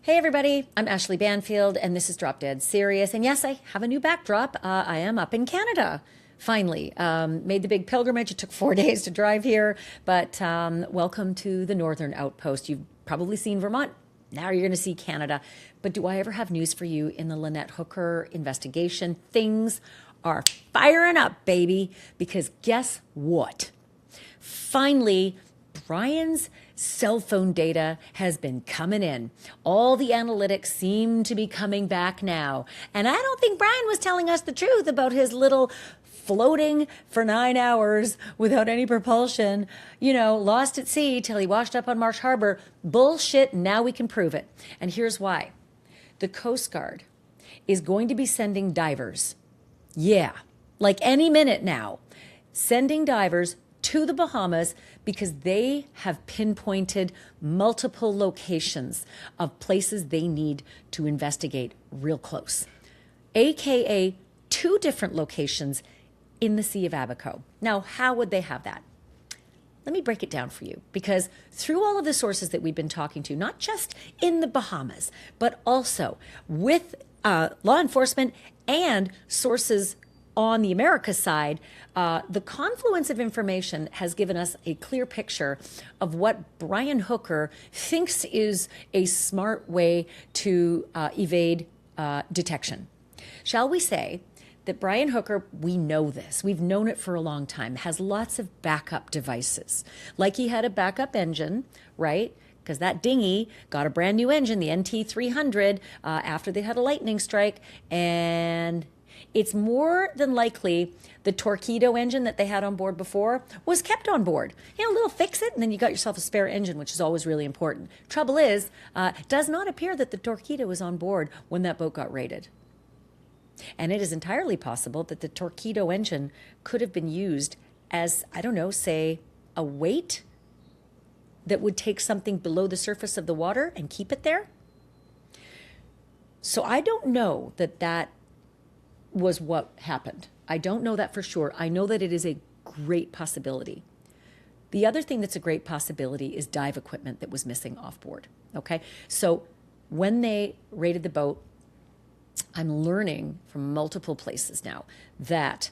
Hey everybody, I'm Ashleigh Banfield and this is Drop Dead Serious. And yes, I have a new backdrop. I am up in Canada. Finally, made the big pilgrimage. It took 4 days to drive here, but welcome to the Northern Outpost. You've probably seen Vermont. Now you're going to see Canada. But do I ever have news for you in the Lynette Hooker investigation? Things are firing up, baby, because guess what? Finally, Brian's cell phone data has been coming in. All the analytics seem to be coming back now. And I don't think Brian was telling us the truth about his little floating for 9 hours without any propulsion, lost at sea till he washed up on Marsh Harbor. Bullshit, now we can prove it. And here's why. The Coast Guard is going to be sending divers. Yeah, like any minute now. Sending divers to the Bahamas because they have pinpointed multiple locations of places they need to investigate real close, aka 2 different locations in the Sea of Abaco. Now, how would they have that? Let me break it down for you, because through all of the sources that we've been talking to, not just in the Bahamas, but also with law enforcement and sources on the Americas side, the confluence of information has given us a clear picture of what Brian Hooker thinks is a smart way to evade detection. Shall we say that Brian Hooker, we know this, we've known it for a long time, has lots of backup devices. Like he had a backup engine, right? Because that dinghy got a brand new engine, the NT300, after they had a lightning strike, and it's more than likely the torpedo engine that they had on board before was kept on board. A little fix it, and then you got yourself a spare engine, which is always really important. Trouble is, it does not appear that the torpedo was on board when that boat got raided. And it is entirely possible that the torpedo engine could have been used as, I don't know, say, a weight that would take something below the surface of the water and keep it there. So I don't know that was what happened. I don't know that for sure. I know that it is a great possibility. The other thing that's a great possibility is dive equipment that was missing off board. Okay, so when they raided the boat, I'm learning from multiple places now that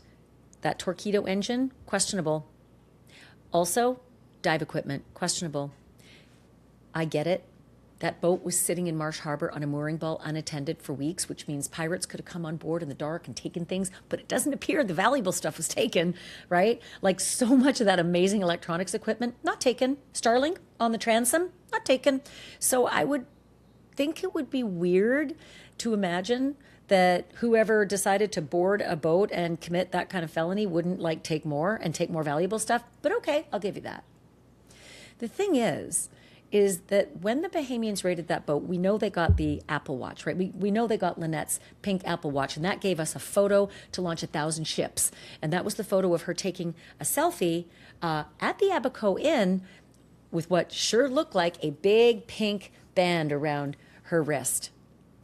torpedo engine, questionable. Also, dive equipment, questionable. I get it. That boat was sitting in Marsh Harbor on a mooring ball unattended for weeks, which means pirates could have come on board in the dark and taken things, but it doesn't appear the valuable stuff was taken, right? Like so much of that amazing electronics equipment, not taken. Starlink on the transom, not taken. So I would think it would be weird to imagine that whoever decided to board a boat and commit that kind of felony wouldn't take more valuable stuff. But okay, I'll give you that. The thing is that when the Bahamians raided that boat, we know they got the Apple Watch, right? We know they got Lynette's pink Apple Watch, and that gave us a photo to launch 1,000 ships. And that was the photo of her taking a selfie at the Abaco Inn with what sure looked like a big pink band around her wrist.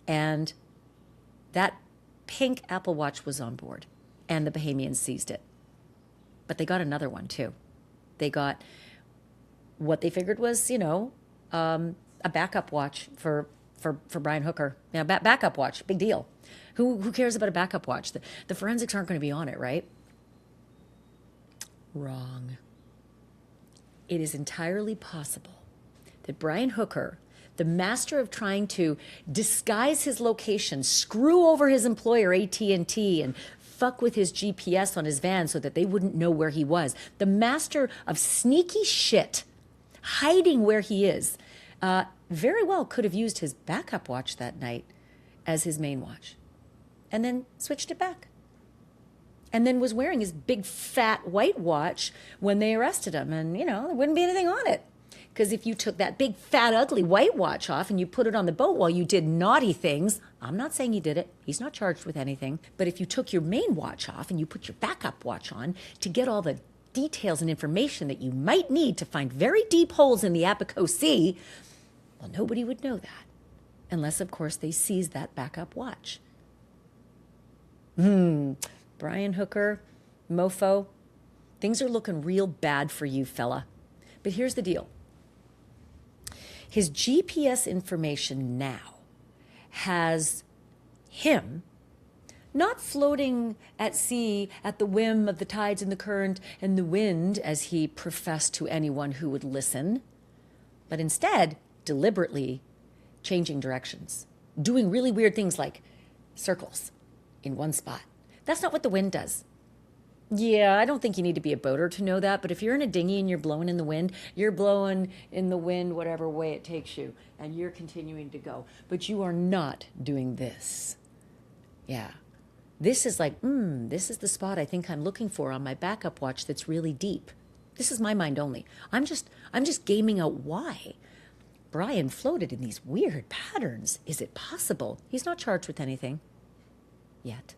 And that pink Apple Watch was on board, and the Bahamians seized it. But they got another one, too. They got what they figured was, a backup watch for Brian Hooker. Backup watch, big deal. Who cares about a backup watch? The forensics aren't going to be on it, right? Wrong. It is entirely possible that Brian Hooker, the master of trying to disguise his location, screw over his employer AT&T, and fuck with his GPS on his van so that they wouldn't know where he was, the master of sneaky shit, hiding where he is, very well could have used his backup watch that night as his main watch and then switched it back. And then was wearing his big fat white watch when they arrested him. And, there wouldn't be anything on it. Because if you took that big fat ugly white watch off and you put it on the boat while you did naughty things, I'm not saying he did it. He's not charged with anything. But if you took your main watch off and you put your backup watch on to get all the details and information that you might need to find very deep holes in the Abaco Sea, well, nobody would know that. Unless, of course, they seized that backup watch. Brian Hooker, mofo, things are looking real bad for you, fella. But here's the deal. His GPS information now has him not floating at sea at the whim of the tides and the current and the wind, as he professed to anyone who would listen, but instead deliberately changing directions, doing really weird things like circles in one spot. That's not what the wind does. Yeah, I don't think you need to be a boater to know that, but if you're in a dinghy and you're blowing in the wind, you're blowing in the wind whatever way it takes you, and you're continuing to go. But you are not doing this. Yeah. This is like, this is the spot I think I'm looking for on my backup watch that's really deep. This is my mind only. I'm just gaming out why Brian floated in these weird patterns. Is it possible? He's not charged with anything yet.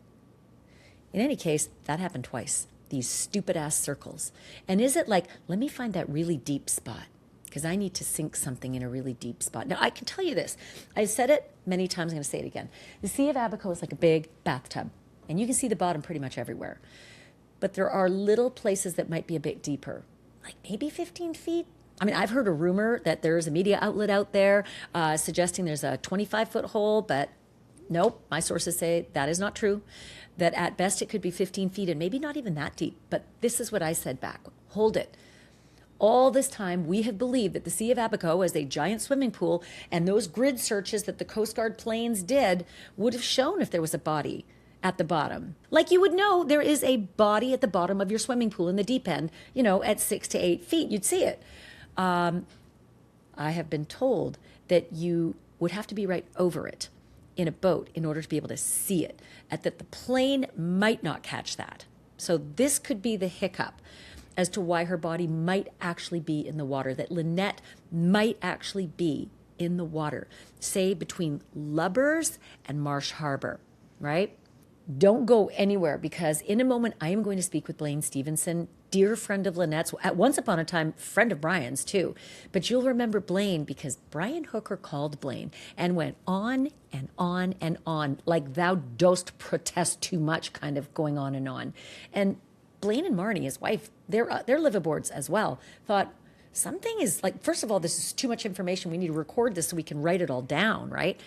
In any case, that happened twice. These stupid ass circles. And is it like, let me find that really deep spot because I need to sink something in a really deep spot. Now, I can tell you this. I've said it many times. I'm going to say it again. The Sea of Abaco is like a big bathtub, and you can see the bottom pretty much everywhere. But there are little places that might be a bit deeper, like maybe 15 feet. I mean, I've heard a rumor that there's a media outlet out there suggesting there's a 25-foot hole, but nope, my sources say that is not true, that at best it could be 15 feet and maybe not even that deep. But this is what I said back. Hold it. All this time, we have believed that the Sea of Abaco is a giant swimming pool, and those grid searches that the Coast Guard planes did would have shown if there was a body at the bottom. Like you would know there is a body at the bottom of your swimming pool in the deep end, at 6 to 8 feet. You'd see it. I have been told that you would have to be right over it in a boat in order to be able to see it, and that the plane might not catch that. So this could be the hiccup as to why her body might actually be in the water, that Lynette might actually be in the water, say between Lubbers and Marsh Harbor, right? Don't go anywhere, because in a moment I am going to speak with Blaine Stevenson, dear friend of Lynette's, at once upon a time friend of Brian's too. But you'll remember Blaine because Brian Hooker called Blaine and went on and on and on, like thou dost protest too much kind of going on. And Blaine and Marnie, his wife, they're liveaboards as well, thought something is like, first of all, this is too much information. We need to record this so we can write it all down, right?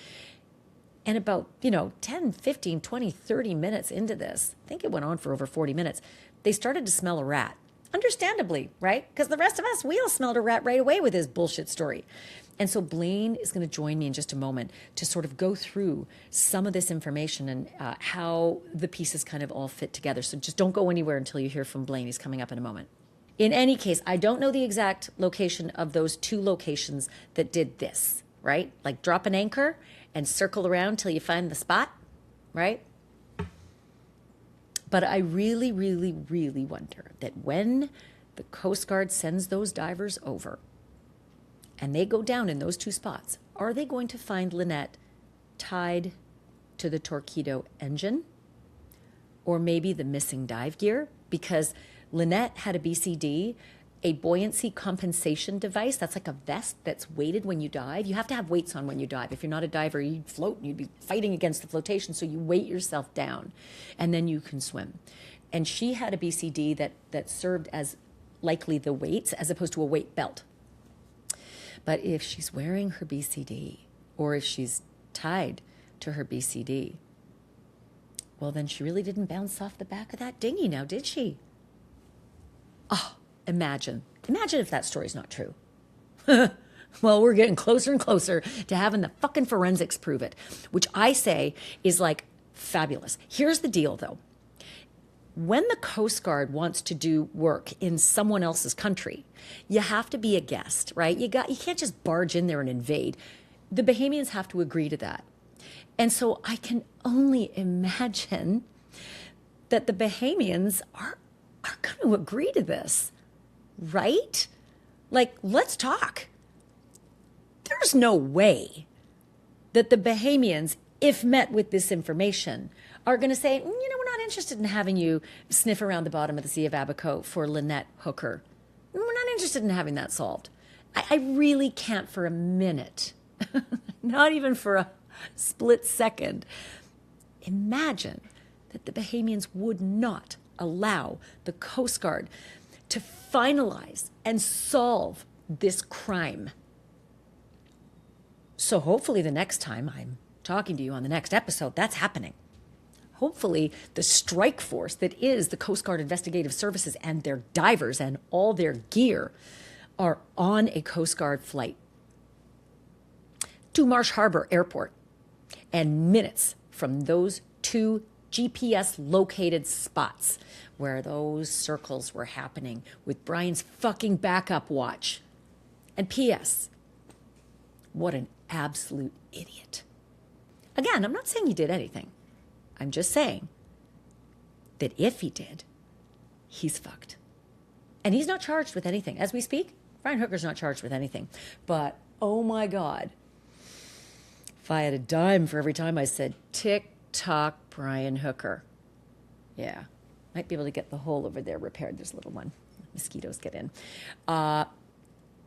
And about, 10, 15, 20, 30 minutes into this, I think it went on for over 40 minutes, they started to smell a rat. Understandably, right? Because the rest of us, we all smelled a rat right away with his bullshit story. And so Blaine is going to join me in just a moment to sort of go through some of this information and how the pieces kind of all fit together. So just don't go anywhere until you hear from Blaine. He's coming up in a moment. In any case, I don't know the exact location of those two locations that did this, right? Like drop an anchor and circle around till you find the spot, right? But I really, really, really wonder that when the Coast Guard sends those divers over and they go down in those two spots, are they going to find Lynette tied to the torpedo engine? Or maybe the missing dive gear? Because Lynette had a BCD, a buoyancy compensation device. That's like a vest that's weighted when you dive. You have to have weights on when you dive. If you're not a diver, you'd float and you'd be fighting against the flotation. So you weight yourself down and then you can swim. And she had a BCD that served as likely the weights as opposed to a weight belt. But if she's wearing her BCD or if she's tied to her BCD, well, then she really didn't bounce off the back of that dinghy now, did she? Oh, imagine if that story's not true. Well, we're getting closer and closer to having the fucking forensics prove it, which I say is like fabulous. Here's the deal though. When the Coast Guard wants to do work in someone else's country, you have to be a guest, right? You can't just barge in there and invade. The Bahamians have to agree to that. And so I can only imagine that the Bahamians are going to agree to this, right? Like, let's talk. There's no way that the Bahamians, if met with this information, are going to say, we're not interested in having you sniff around the bottom of the Sea of Abaco for Lynette Hooker. We're not interested in having that solved. I really can't for a minute, not even for a split second, imagine that the Bahamians would not allow the Coast Guard to finalize and solve this crime. So hopefully the next time I'm talking to you on the next episode. That's happening. Hopefully, the strike force that is the Coast Guard Investigative Services and their divers and all their gear are on a Coast Guard flight to Marsh Harbor Airport, and minutes from those two GPS located spots where those circles were happening with Brian's fucking backup watch. And P.S., what an absolute idiot. Again, I'm not saying he did anything. I'm just saying that if he did, he's fucked. And he's not charged with anything. As we speak, Brian Hooker's not charged with anything. But, oh my God, if I had a dime for every time I said, tick-tock, Brian Hooker. Yeah, might be able to get the hole over there repaired. There's a little one. Mosquitoes get in.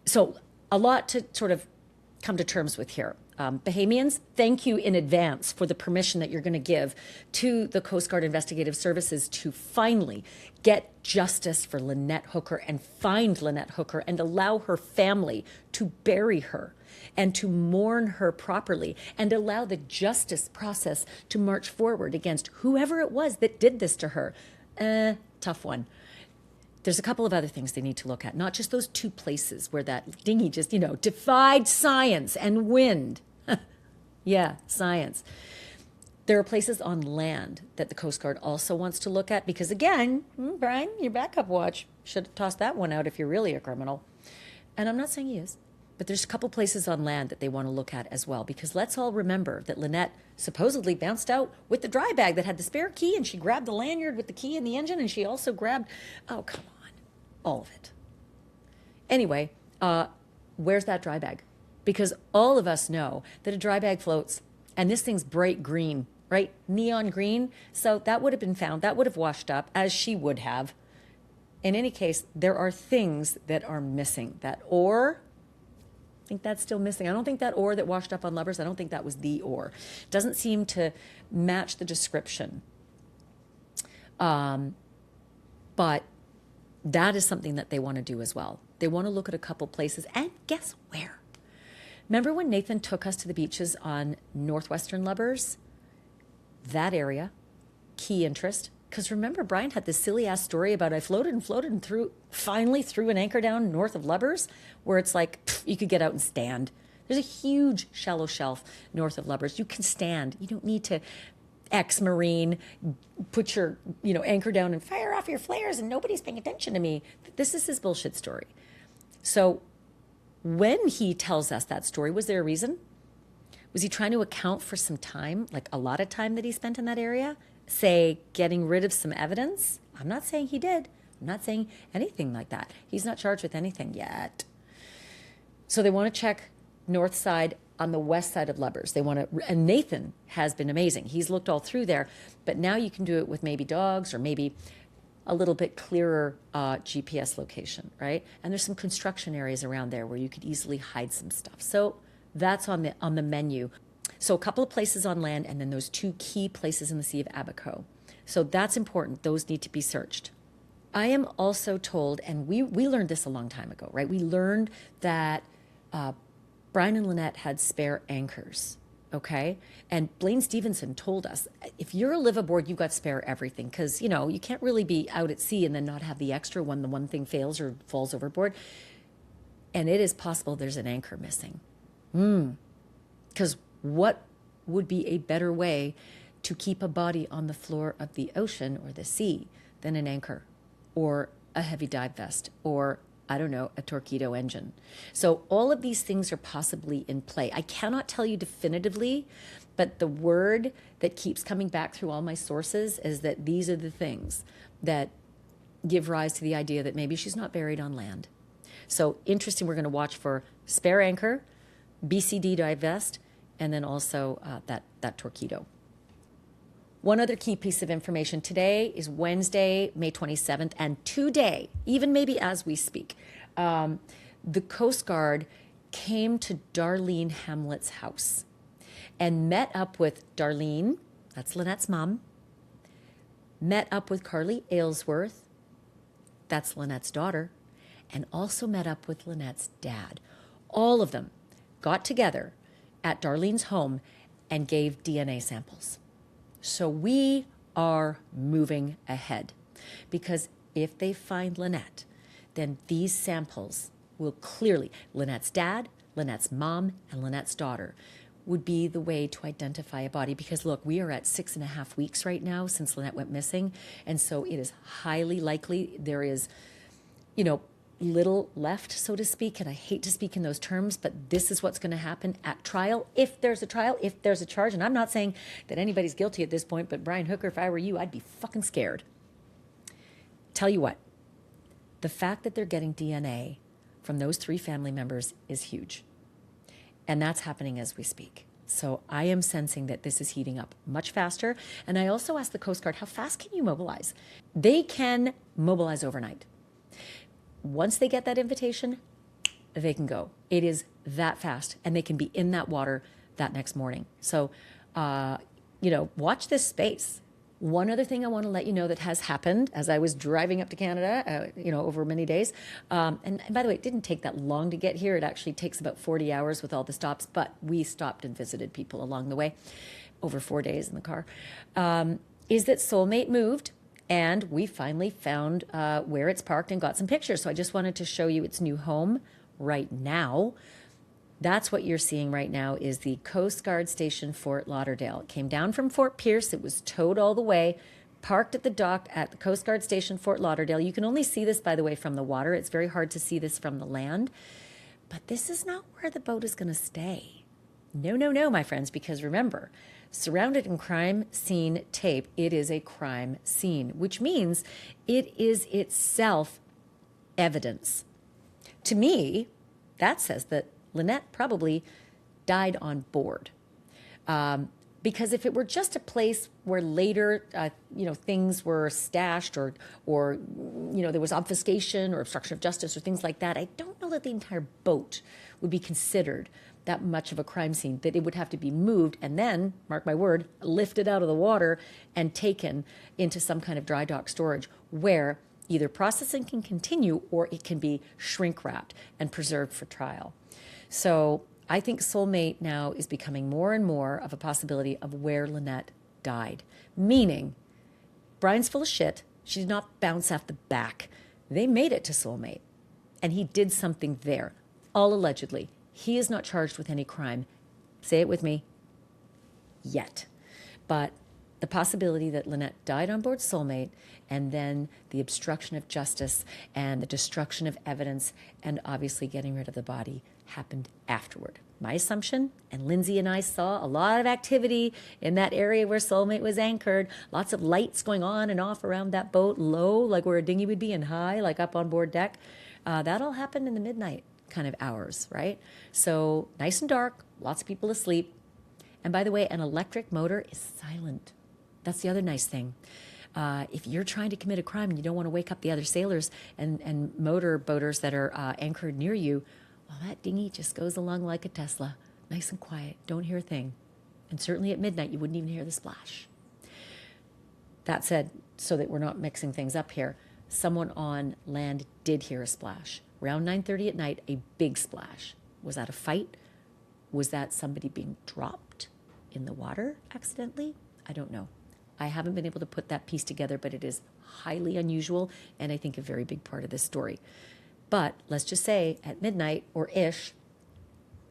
So a lot to sort of come to terms with here. Bahamians, thank you in advance for the permission that you're going to give to the Coast Guard Investigative Services to finally get justice for Lynette Hooker and find Lynette Hooker and allow her family to bury her and to mourn her properly and allow the justice process to march forward against whoever it was that did this to her. Tough one. There's a couple of other things they need to look at, not just those two places where that dinghy just, defied science and wind. Yeah, science. There are places on land that the Coast Guard also wants to look at because, again, Brian, your backup watch, should have tossed that one out if you're really a criminal. And I'm not saying he is, but there's a couple places on land that they want to look at as well because let's all remember that Lynette supposedly bounced out with the dry bag that had the spare key and she grabbed the lanyard with the key and the engine and she also grabbed, oh, come on, all of it. Anyway, where's that dry bag? Because all of us know that a dry bag floats and this thing's bright green, right? Neon green. So that would have been found. That would have washed up as she would have. In any case, there are things that are missing. That ore, I think that's still missing. I don't think that ore that washed up on Lovers, I don't think that was the ore. Doesn't seem to match the description. But that is something that they want to do as well. They want to look at a couple places. And guess where? Remember when Nathan took us to the beaches on Northwestern Lovers? That area, key interest. Because remember, Brian had this silly-ass story about I floated and finally threw an anchor down north of Lovers, where it's like, you could get out and stand. There's a huge shallow shelf north of Lovers. You can stand. You don't need to ex-Marine, put your anchor down and fire off your flares and nobody's paying attention to me. This is his bullshit story. So when he tells us that story, was there a reason? Was he trying to account for some time, like a lot of time that he spent in that area? Say, getting rid of some evidence? I'm not saying he did. I'm not saying anything like that. He's not charged with anything yet. So they want to check north side on the west side of Lovers. They want to, and Nathan has been amazing. He's looked all through there, but now you can do it with maybe dogs or maybe a little bit clearer GPS location, right? And there's some construction areas around there where you could easily hide some stuff. So that's on the menu. So a couple of places on land and then those two key places in the Sea of Abaco. So that's important. Those need to be searched. I am also told, and we learned this a long time ago, right? We learned that Brian and Lynette had spare anchors. Okay. And Blaine Stevenson told us, if you're a live aboard, you've got spare everything. Because, you can't really be out at sea and then not have the extra when the one thing fails or falls overboard. And it is possible there's an anchor missing. Because what would be a better way to keep a body on the floor of the ocean or the sea than an anchor or a heavy dive vest or a torpedo engine. So all of these things are possibly in play. I cannot tell you definitively, but the word that keeps coming back through all my sources is that these are the things that give rise to the idea that maybe she's not buried on land. So interesting, we're going to watch for spare anchor, BCD dive vest, and then also that torpedo. One other key piece of information. Today is Wednesday, May 27th, and today, even maybe as we speak, the Coast Guard came to Darlene Hamlet's house and met up with Darlene, that's Lynette's mom, met up with Carly Aylesworth, that's Lynette's daughter, and also met up with Lynette's dad. All of them got together at Darlene's home and gave DNA samples. So we are moving ahead, because if they find Lynette, then these samples will clearly, Lynette's dad, Lynette's mom, and Lynette's daughter would be the way to identify a body. Because look, we are at 6.5 weeks right now since Lynette went missing. And so it is highly likely there is, little left, so to speak. And I hate to speak in those terms, but this is what's going to happen at trial. If there's a trial, if there's a charge, and I'm not saying that anybody's guilty at this point, but Brian Hooker, if I were you, I'd be fucking scared. Tell you what, the fact that they're getting DNA from those 3 family members is huge. And that's happening as we speak. So I am sensing that this is heating up much faster. And I also asked the Coast Guard, how fast can you mobilize? They can mobilize overnight. Once they get that invitation, they can go. It is that fast, and they can be in that water that next morning. So, watch this space. One other thing I want to let you know that has happened as I was driving up to Canada, over many days. And by the way, it didn't take that long to get here. It actually takes about 40 hours with all the stops, but we stopped and visited people along the way, over 4 days in the car, is that Soulmate moved, and we finally found where it's parked and got some pictures. So I just wanted to show you its new home right now. That's what you're seeing right now is the Coast Guard Station, Fort Lauderdale. It came down from Fort Pierce. It was towed all the way, parked at the dock at the Coast Guard Station, Fort Lauderdale. You can only see this, by the way, from the water. It's very hard to see this from the land. But this is not where the boat is going to stay. No, no, no, my friends, because remember, surrounded in crime scene tape, it is a crime scene, which means it is itself evidence. To me, that says that Lynette probably died on board. Because if it were just a place where later, things were stashed or there was obfuscation or obstruction of justice or things like that, I don't know that the entire boat would be considered that much of a crime scene, that it would have to be moved and then, mark my word, lifted out of the water and taken into some kind of dry dock storage where either processing can continue or it can be shrink wrapped and preserved for trial. So I think Soulmate now is becoming more and more of a possibility of where Lynette died. Meaning, Brian's full of shit. She did not bounce off the back. They made it to Soulmate. And he did something there, all allegedly. He is not charged with any crime. Say it with me. Yet. But the possibility that Lynette died on board Soulmate, and then the obstruction of justice and the destruction of evidence and obviously getting rid of the body happened afterward. My assumption, and Lindsay and I saw a lot of activity in that area where Soulmate was anchored, lots of lights going on and off around that boat, low, like where a dinghy would be, and high, like up on board deck. That all happened in the midnight kind of hours, right? So nice and dark, lots of people asleep. And by the way, an electric motor is silent. That's the other nice thing. If you're trying to commit a crime and you don't want to wake up the other sailors and motor boaters that are anchored near you, well, that dinghy just goes along like a Tesla, nice and quiet, don't hear a thing. And certainly at midnight, you wouldn't even hear the splash. That said, so that we're not mixing things up here, someone on land did hear a splash. Around 9:30 at night, a big splash. Was that a fight? Was that somebody being dropped in the water accidentally? I don't know. I haven't been able to put that piece together, but it is highly unusual and I think a very big part of this story. But let's just say at midnight or ish,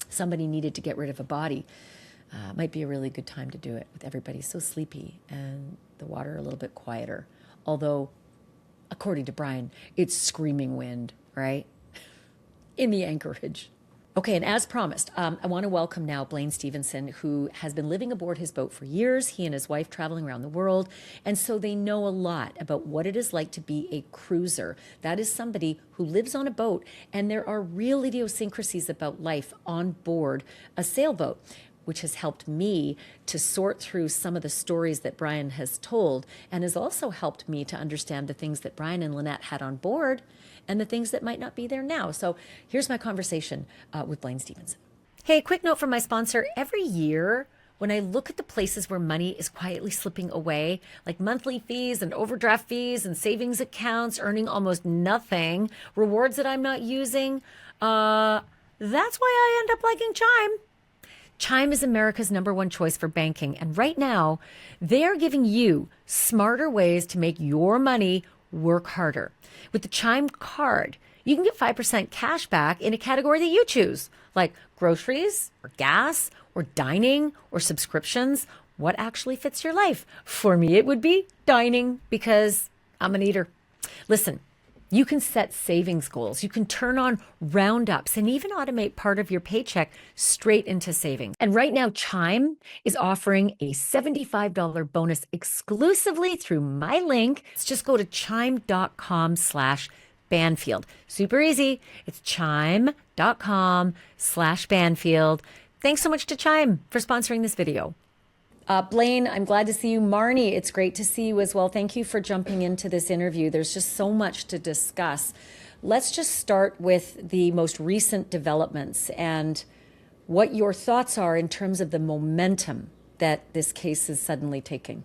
somebody needed to get rid of a body. Might be a really good time to do it with everybody so sleepy and the water a little bit quieter. Although, according to Brian, it's screaming wind, right? In the anchorage. Okay, and as promised, I want to welcome now Blaine Stevenson, who has been living aboard his boat for years. He and his wife traveling around the world, and so they know a lot about what it is like to be a cruiser. That is somebody who lives on a boat, and there are real idiosyncrasies about life on board a sailboat, which has helped me to sort through some of the stories that Brian has told, and has also helped me to understand the things that Brian and Lynette had on board and the things that might not be there now. So here's my conversation with Blaine Stevenson. Hey, quick note from my sponsor. Every year, when I look at the places where money is quietly slipping away, like monthly fees and overdraft fees and savings accounts earning almost nothing, rewards that I'm not using, that's why I end up liking Chime. Chime is America's #1 choice for banking. And right now, they're giving you smarter ways to make your money work harder. With the Chime Card, you can get 5% cash back in a category that you choose, like groceries or gas or dining or subscriptions. What actually fits your life? For me, it would be dining because I'm an eater. Listen, you can set savings goals. You can turn on roundups and even automate part of your paycheck straight into savings. And right now, Chime is offering a $75 bonus exclusively through my link. Let's just go to chime.com/Banfield. Super easy. It's chime.com/Banfield. Thanks so much to Chime for sponsoring this video. Blaine, I'm glad to see you. Marnie, it's great to see you as well. Thank you for jumping into this interview. There's just so much to discuss. Let's just start with the most recent developments and what your thoughts are in terms of the momentum that this case is suddenly taking.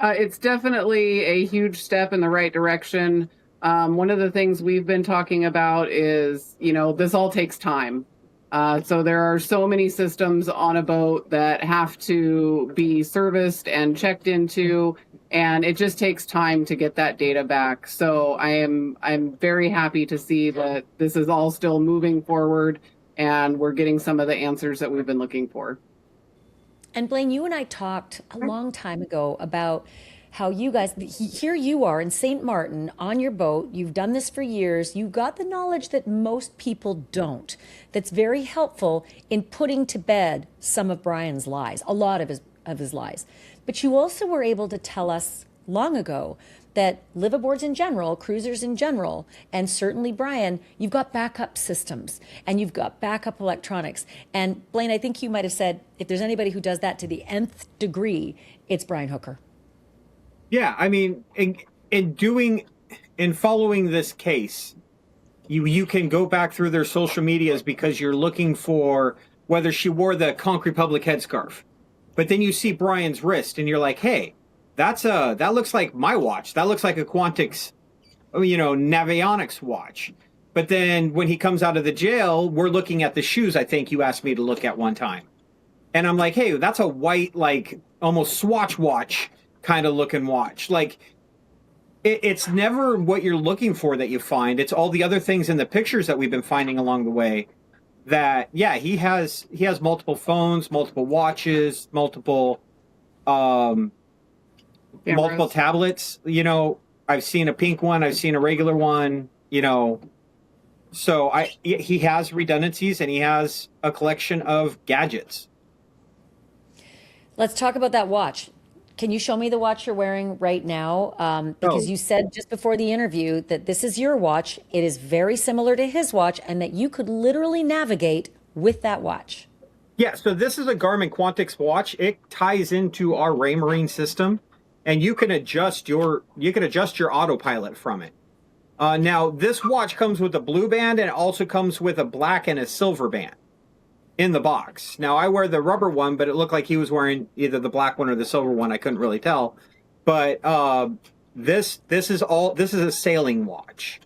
It's definitely a huge step in the right direction. One of the things we've been talking about is, this all takes time. So there are so many systems on a boat that have to be serviced and checked into, and it just takes time to get that data back. So I'm very happy to see that this is all still moving forward and we're getting some of the answers that we've been looking for. And Blaine, you and I talked a long time ago about how you guys, here you are in St. Martin on your boat. You've done this for years. You've got the knowledge that most people don't. That's very helpful in putting to bed some of Brian's lies, a lot of his lies. But you also were able to tell us long ago that liveaboards in general, cruisers in general, and certainly Brian, you've got backup systems and you've got backup electronics. And Blaine, I think you might have said, if there's anybody who does that to the nth degree, it's Brian Hooker. Yeah, I mean, in following this case, you can go back through their social medias because you're looking for whether she wore the Concrete Public headscarf. But then you see Brian's wrist and you're like, hey, that looks like my watch. That looks like a Quantix, Navionics watch. But then when he comes out of the jail, we're looking at the shoes I think you asked me to look at one time. And I'm like, hey, that's a white, like almost Swatch watch kind of looking watch. Like it's never what you're looking for that you find. It's all the other things in the pictures that we've been finding along the way that, yeah, he has multiple phones, multiple watches, multiple tablets. I've seen a pink one. I've seen a regular one, so he has redundancies and he has a collection of gadgets. Let's talk about that watch. Can you show me the watch you're wearing right now? Because you said just before the interview that this is your watch. It is very similar to his watch and that you could literally navigate with that watch. Yeah, so this is a Garmin Quantix watch. It ties into our Raymarine system and you can adjust your autopilot from it. Now, this watch comes with a blue band and it also comes with a black and a silver band in the box. Now, I wear the rubber one, but it looked like he was wearing either the black one or the silver one. I couldn't really tell. But this is a sailing watch.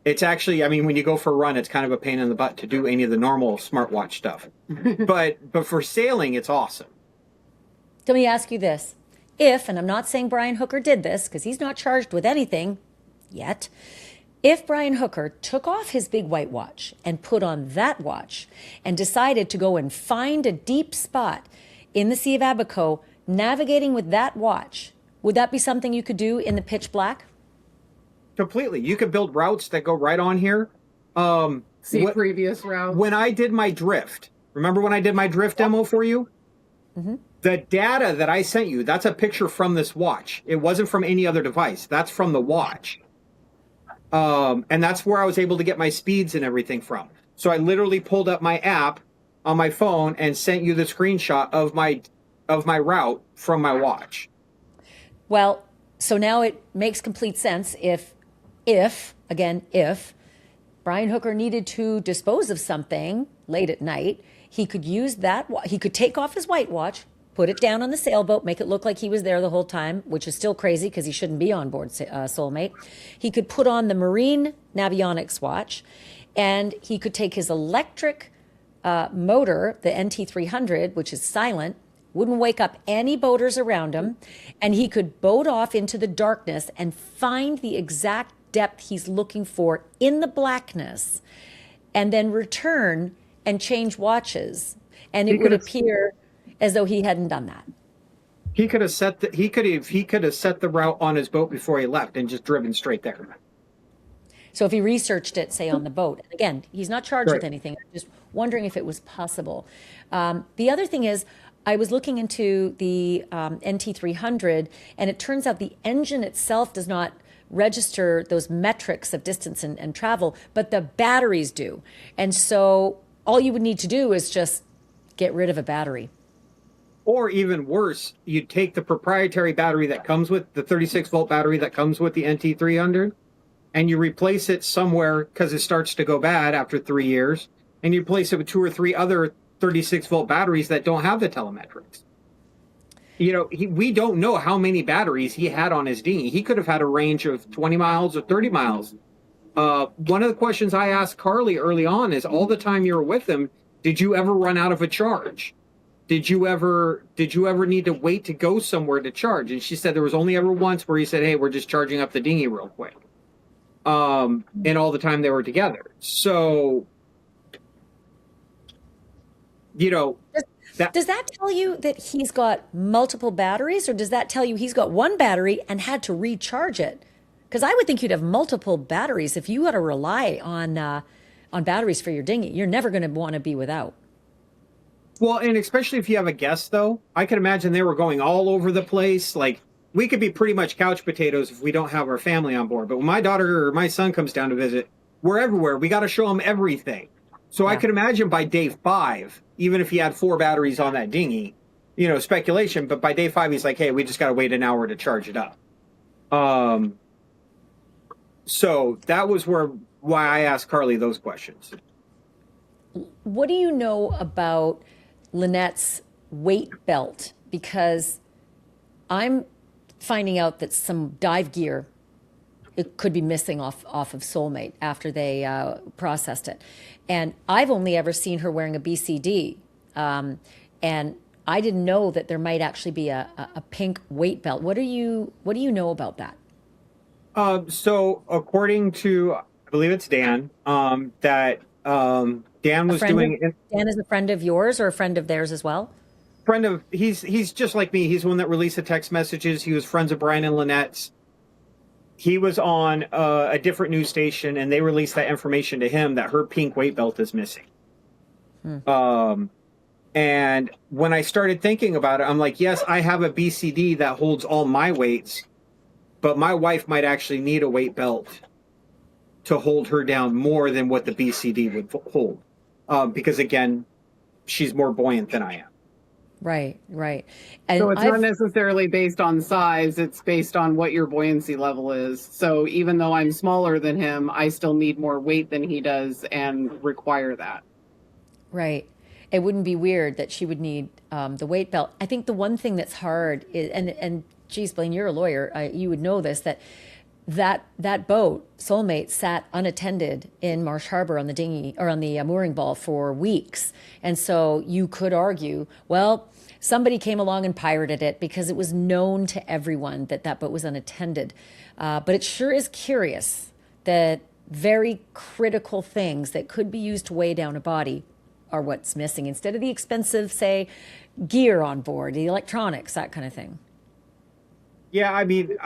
It's actually, I mean, when you go for a run, it's kind of a pain in the butt to do any of the normal smartwatch stuff. but for sailing, it's awesome. Let me ask you this. If, and I'm not saying Brian Hooker did this because he's not charged with anything yet, if Brian Hooker took off his big white watch and put on that watch and decided to go and find a deep spot in the Sea of Abaco, navigating with that watch, would that be something you could do in the pitch black? Completely. You could build routes that go right on here. Previous routes. When I did my drift, remember when I did my drift demo for you? Mm-hmm. The data that I sent you, that's a picture from this watch. It wasn't from any other device. That's from the watch. And that's where I was able to get my speeds and everything from. So I literally pulled up my app on my phone and sent you the screenshot of my route from my watch. Well, so now it makes complete sense if Brian Hooker needed to dispose of something late at night, he could use that. He could take off his white watch, put it down on the sailboat, make it look like he was there the whole time, which is still crazy because he shouldn't be on board Soulmate. He could put on the Marine Navionics watch, and he could take his electric motor, the NT300, which is silent, wouldn't wake up any boaters around him, and he could boat off into the darkness and find the exact depth he's looking for in the blackness, and then return and change watches, and it would appear as though he hadn't done that. He could have set the route on his boat before he left and just driven straight there. So if he researched it, say, on the boat, and again, he's not charged with Right. anything. I'm just wondering if it was possible. The other thing is, I was looking into the NT300, and it turns out the engine itself does not register those metrics of distance and travel, but the batteries do. And so all you would need to do is just get rid of a battery. Or even worse, you take the proprietary battery that comes with the 36-volt battery that comes with the NT300, and you replace it somewhere because it starts to go bad after 3 years, and you replace it with 2 or 3 other 36-volt batteries that don't have the telemetrics. We don't know how many batteries he had on his dinghy. He could have had a range of 20 miles or 30 miles. One of the questions I asked Carly early on is, all the time you were with him, did you ever run out of a charge? Did you ever need to wait to go somewhere to charge? And she said there was only ever once where he said, hey, we're just charging up the dinghy real quick. And all the time they were together. So, Does that tell you that he's got multiple batteries, or does that tell you he's got one battery and had to recharge it? Because I would think you'd have multiple batteries if you got to rely on batteries for your dinghy. You're never going to want to be without. Well, and especially if you have a guest, though, I can imagine they were going all over the place. Like, we could be pretty much couch potatoes if we don't have our family on board. But when my daughter or my son comes down to visit, we're everywhere. We got to show them everything. So I could imagine by day 5, even if he had 4 batteries on that dinghy, speculation. But by day 5, he's like, hey, we just got to wait an hour to charge it up. So that was why I asked Carly those questions. What do you know about Lynette's weight belt? Because I'm finding out that some dive gear, it could be missing off of Soulmate after they processed it. And I've only ever seen her wearing a BCD. And I didn't know that there might actually be a pink weight belt. What do you know about that? So according to, I believe it's Dan, that Dan was doing. Dan is a friend of yours or a friend of theirs as well? He's just like me. He's the one that released the text messages. He was friends of Brian and Lynette's. He was on a different news station, and they released that information to him that her pink weight belt is missing. And when I started thinking about it, I'm like, yes, I have a BCD that holds all my weights, but my wife might actually need a weight belt to hold her down more than what the BCD would hold. Because again, she's more buoyant than I am. Right. And so it's not necessarily based on size, it's based on what your buoyancy level is. So even though I'm smaller than him, I still need more weight than he does and require that. Right. It wouldn't be weird that she would need the weight belt. I think the one thing that's hard is, and geez, Blaine, you're a lawyer, you would know this, that boat, Soulmate, sat unattended in Marsh Harbor on the dinghy or on the mooring ball for weeks. And so you could argue, well, somebody came along and pirated it because it was known to everyone that boat was unattended. But it sure is curious that very critical things that could be used to weigh down a body are what's missing instead of the expensive, say, gear on board, the electronics, that kind of thing. Yeah, I mean,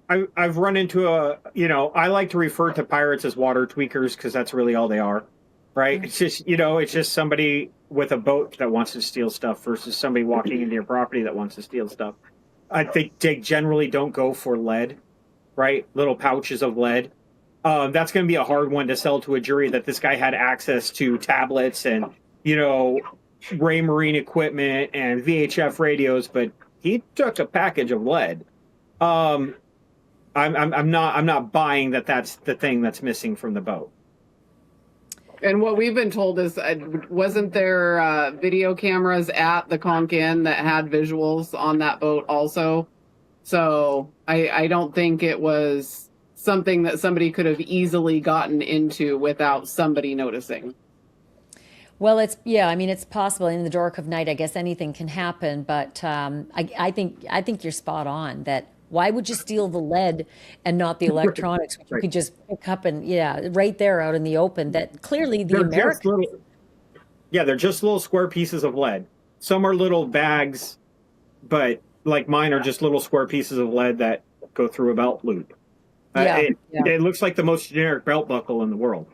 I've run into I like to refer to pirates as water tweakers because that's really all they are, right? It's just, it's just somebody with a boat that wants to steal stuff versus somebody walking into your property that wants to steal stuff. I think they generally don't go for lead, right? Little pouches of lead. That's going to be a hard one to sell to a jury that this guy had access to tablets and, Raymarine equipment and VHF radios, but he took a package of lead. I'm not buying that's the thing that's missing from the boat. And what we've been told is, wasn't there video cameras at the Conch Inn that had visuals on that boat also? So I don't think it was something that somebody could have easily gotten into without somebody noticing. Well, yeah. I mean, it's possible in the dark of night. I guess anything can happen, but I think you're spot on. That why would you steal the lead and not the electronics, which you Right. could just pick up and yeah, right there out in the open? That clearly the They're just Americans. little, yeah, they're just little square pieces of lead. Some are little bags, but like mine are just little square pieces of lead that go through a belt loop. Yeah, It, yeah. it looks like the most generic belt buckle in the world.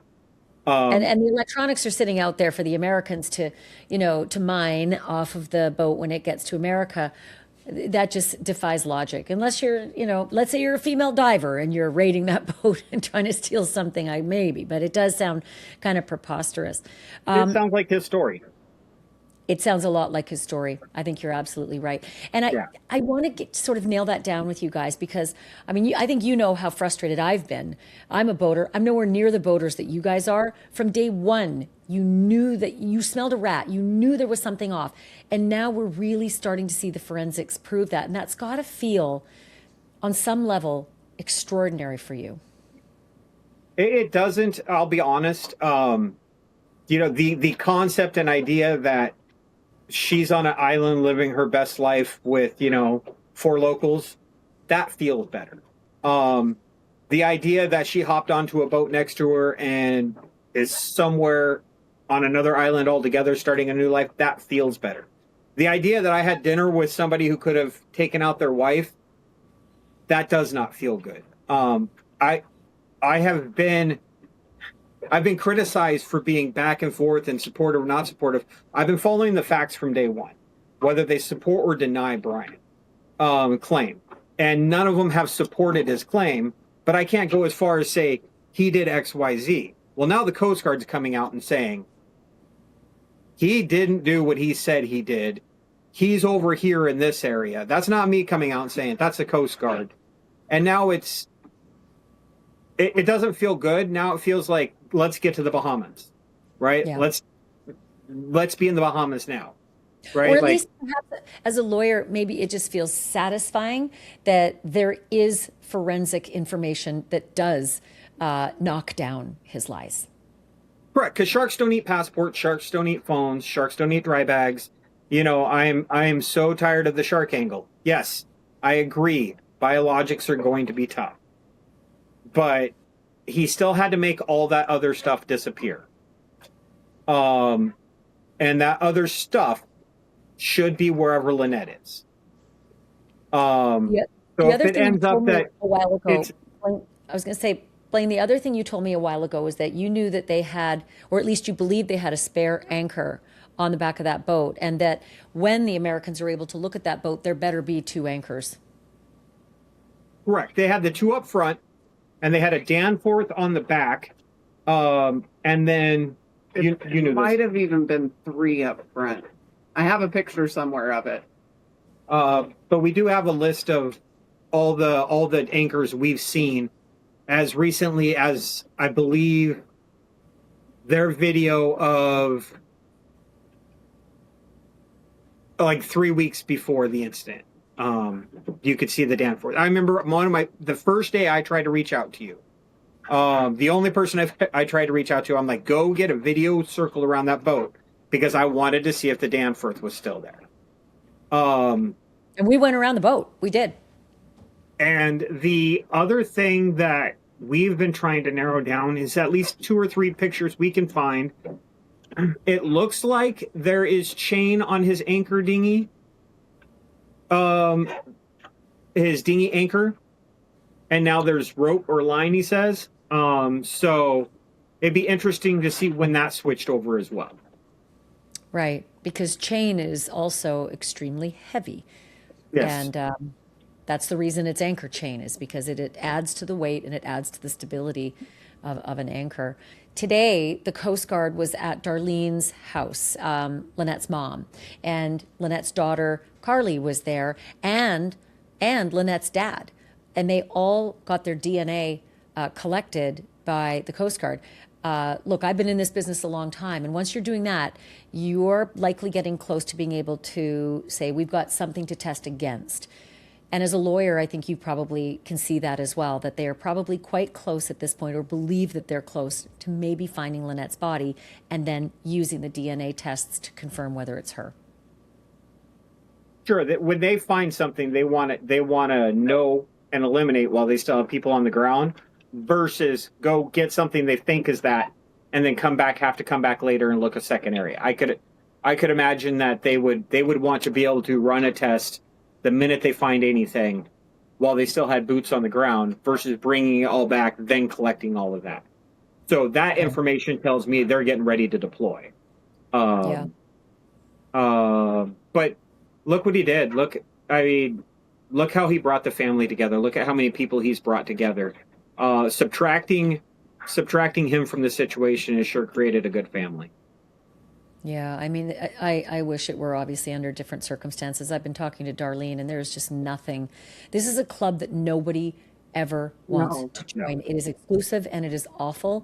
And Um, and the electronics are sitting out there for the Americans to mine off of the boat when it gets to America. That just defies logic. Unless let's say you're a female diver and you're raiding that boat and trying to steal something, maybe, but it does sound kind of preposterous. it sounds like his story. It sounds a lot like his story. I think you're absolutely right. And I, Yeah. I want to sort of nail that down with you guys because, I mean, I think you know how frustrated I've been. I'm a boater. I'm nowhere near the boaters that you guys are. From day one, you knew that you smelled a rat. You knew there was something off. And now we're really starting to see the forensics prove that. And that's got to feel, on some level, extraordinary for you. It doesn't, I'll be honest. The concept and idea that she's on an island living her best life with, four locals, that feels better. The idea that she hopped onto a boat next to her and is somewhere on another island altogether, starting a new life, that feels better. The idea that I had dinner with somebody who could have taken out their wife, that does not feel good. I have been I've been criticized for being back and forth and supportive or not supportive. I've been following the facts from day one, whether they support or deny Brian claim. And none of them have supported his claim, but I can't go as far as say he did X, Y, Z. Well, now the Coast Guard's coming out and saying he didn't do what he said he did. He's over here in this area. That's not me coming out and saying it. That's the Coast Guard. And now it doesn't feel good. Now it feels like let's get to the Bahamas, right? Yeah. Let's be in the Bahamas now, right? Or at Like, least perhaps as a lawyer, maybe it just feels satisfying that there is forensic information that does knock down his lies. correct, because sharks don't eat passports, sharks don't eat phones, sharks don't eat dry bags. I am so tired of the shark angle. Yes, I agree. Biologics are going to be tough, but he still had to make all that other stuff disappear. And that other stuff should be wherever Lynette is. Yeah. So The if other it thing you ends up told me that a while ago, it's Blaine, I was going to say, Blaine, the other thing you told me a while ago was that you knew that they had, or at least you believed they had a spare anchor on the back of that boat, and that when the Americans are able to look at that boat, there better be two anchors. correct, they had the two up front, and they had a Danforth on the back, and then you knew Might this. have even been three up front. I have a picture somewhere of it. But we do have a list of all the anchors we've seen as recently as I believe their video of like 3 weeks before the incident. You could see the Danforth. I remember the first day I tried to reach out to you. The only person I tried to reach out to, I'm like, go get a video circle around that boat because I wanted to see if the Danforth was still there. And we went around the boat. We did. And the other thing that we've been trying to narrow down is at least 2 or 3 pictures we can find. It looks like there is chain on his anchor dinghy. His dinghy anchor. And now there's rope or line, he says. So it'd be interesting to see when that switched over as well. Right. Because chain is also extremely heavy. Yes. And that's the reason it's anchor chain, is because it adds to the weight and it adds to the stability of an anchor. Today, the Coast Guard was at Darlene's house, Lynette's mom, and Lynette's daughter, Carly, was there, and Lynette's dad. And they all got their DNA collected by the Coast Guard. Look, I've been in this business a long time, and once you're doing that, you're likely getting close to being able to say, we've got something to test against. And as a lawyer, I think you probably can see that as well, that they are probably quite close at this point, or believe that they're close to maybe finding Lynette's body and then using the DNA tests to confirm whether it's her. Sure, that when they find something, they want to know and eliminate while they still have people on the ground, versus go get something they think is that and then have to come back later and look a second area. I could imagine that they would want to be able to run a test the minute they find anything while they still had boots on the ground, versus bringing it all back, then collecting all of that. So that information tells me they're getting ready to deploy. But look what he did. Look how he brought the family together. Look at how many people he's brought together. Subtracting him from the situation has sure created a good family. Yeah, I mean, I wish it were obviously under different circumstances. I've been talking to Darlene, and there's just nothing. This is a club that nobody ever wants to join. No. It is exclusive and it is awful.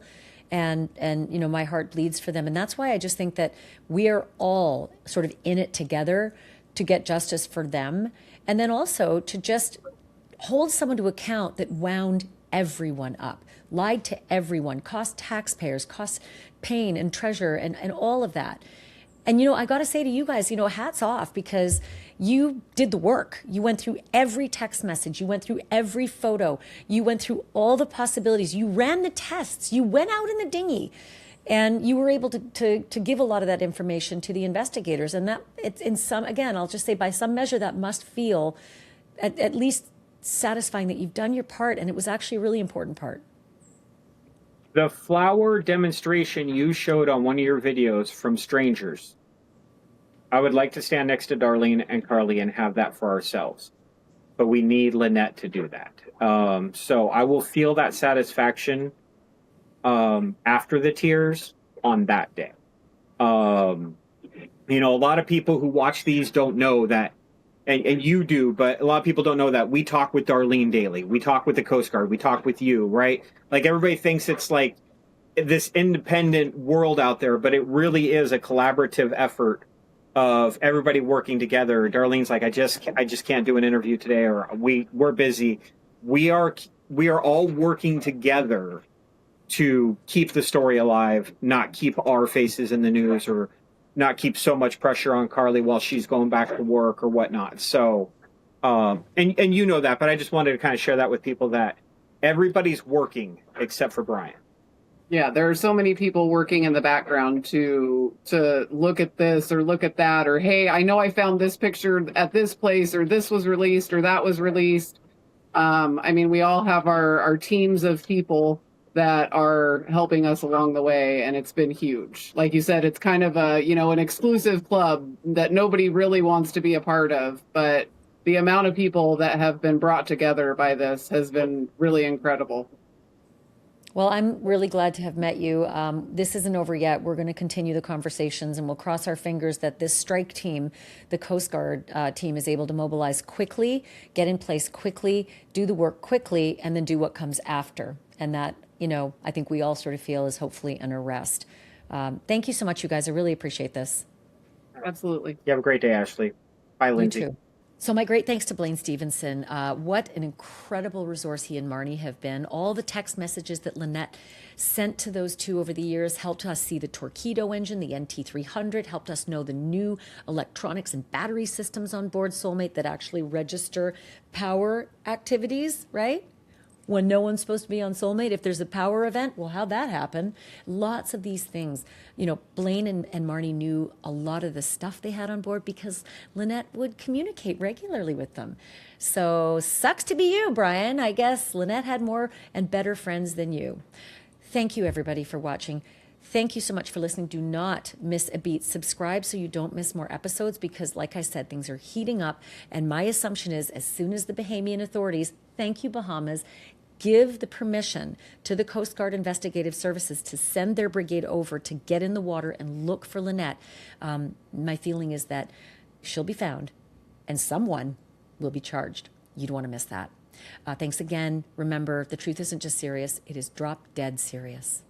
And you know, my heart bleeds for them. And that's why I just think that we are all sort of in it together to get justice for them. And then also to just hold someone to account that wound everyone up, lied to everyone, cost taxpayers, cost pain and treasure and all of that. And, you know, I got to say to you guys, you know, hats off, because you did the work. You went through every text message. You went through every photo. You went through all the possibilities. You ran the tests. You went out in the dinghy. And you were able to give a lot of that information to the investigators. And that, it's in some, again, I'll just say by some measure, that must feel at least satisfying that you've done your part. And it was actually a really important part. The flower demonstration you showed on one of your videos from strangers, I would like to stand next to Darlene and Carly and have that for ourselves. But we need Lynette to do that. So I will feel that satisfaction after the tears on that day. You know, a lot of people who watch these don't know that, and you do, but a lot of people don't know that we talk with Darlene daily. We talk with the Coast Guard. We talk with you, right? Like, everybody thinks it's like this independent world out there, but it really is a collaborative effort of everybody working together. Darlene's like, I just can't do an interview today, or we're busy. We are all working together to keep the story alive, not keep our faces in the news, or not keep so much pressure on Carly while she's going back to work or whatnot. So, and you know that, but I just wanted to kind of share that with people, that everybody's working except for Brian. Yeah, there are so many people working in the background to look at this or look at that, or, hey, I know I found this picture at this place, or this was released, or that was released. I mean, we all have our teams of people that are helping us along the way, and it's been huge. Like you said, it's kind of a, you know, an exclusive club that nobody really wants to be a part of, but the amount of people that have been brought together by this has been really incredible. Well, I'm really glad to have met you. This isn't over yet. We're going to continue the conversations, and we'll cross our fingers that this strike team, the Coast Guard team, is able to mobilize quickly, get in place quickly, do the work quickly, and then do what comes after. And that, you know, I think we all sort of feel is hopefully an arrest. Thank you so much, you guys. I really appreciate this. Absolutely. You have a great day, Ashleigh. Bye, Lindsay. You too. So my great thanks to Blaine Stevenson. What an incredible resource he and Marnie have been. All the text messages that Lynette sent to those two over the years helped us see the Torpedo engine, the NT300, helped us know the new electronics and battery systems on board Soulmate that actually register power activities, right? When no one's supposed to be on Soulmate, if there's a power event, well, how'd that happen? Lots of these things. You know, Blaine and Marnie knew a lot of the stuff they had on board because Lynette would communicate regularly with them. So sucks to be you, Brian. I guess Lynette had more and better friends than you. Thank you, everybody, for watching. Thank you so much for listening. Do not miss a beat. Subscribe so you don't miss more episodes because, like I said, things are heating up. And my assumption is as soon as the Bahamian authorities, thank you, Bahamas, give the permission to the Coast Guard Investigative Services to send their brigade over to get in the water and look for Lynette, my feeling is that she'll be found and someone will be charged. You don't want to miss that. Thanks again. Remember, the truth isn't just serious. It is drop dead serious.